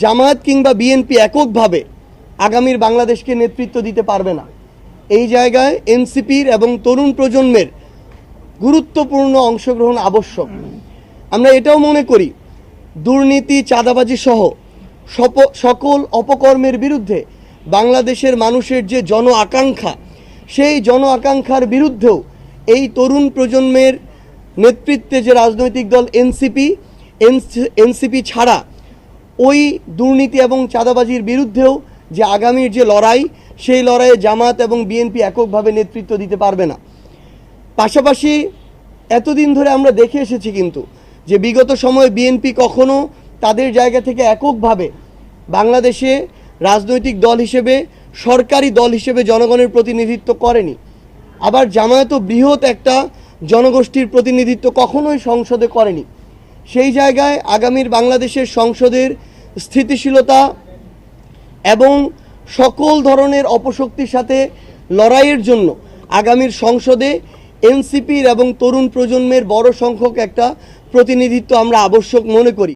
জামায়াত কিংবা বিএনপি এককভাবে আগামীর বাংলাদেশকে নেতৃত্ব দিতে পারবে না। এই জায়গায় এনসিপির এবং তরুণ প্রজন্মের গুরুত্বপূর্ণ অংশগ্রহণ আবশ্যক। আমরা এটাও মনে করি দুর্নীতি, চাঁদাবাজি সহ সকল অপকর্মের বিরুদ্ধে বাংলাদেশের মানুষের যে জন আকাঙ্ক্ষা, সেই জন আকাঙ্ক্ষার বিরুদ্ধেও এই তরুণ প্রজন্মের নেতৃত্বে যে রাজনৈতিক দল এনসিপি ছাড়া ওই দুর্নীতি এবং চাঁদাবাজির বিরুদ্ধেও যে আগামীর যে লড়াই, সেই লড়াইয়ে জামাত এবং বিএনপি এককভাবে নেতৃত্ব দিতে পারবে না। পাশাপাশি এতদিন ধরে আমরা দেখে এসেছি কিন্তু যে বিগত সময়ে বিএনপি কখনো তাদের জায়গা থেকে এককভাবে বাংলাদেশে রাজনৈতিক দল হিসেবে, সরকারি দল হিসেবে জনগণের প্রতিনিধিত্ব করেনি। আবার জামায়াতও বৃহৎ একটা জনগোষ্ঠীর প্রতিনিধিত্ব কখনোই সংসদে করেনি। সেই জায়গায় আগামীর বাংলাদেশের সংসদের স্থিতিশীলতা এবং সকল ধরনের অপশক্তির সাথে লড়াইয়ের জন্য আগামীর সংসদে এনসিপির এবং তরুণ প্রজন্মের বড় সংখ্যক একটা প্রতিনিধিত্ব আমরা আবশ্যক মনে করি।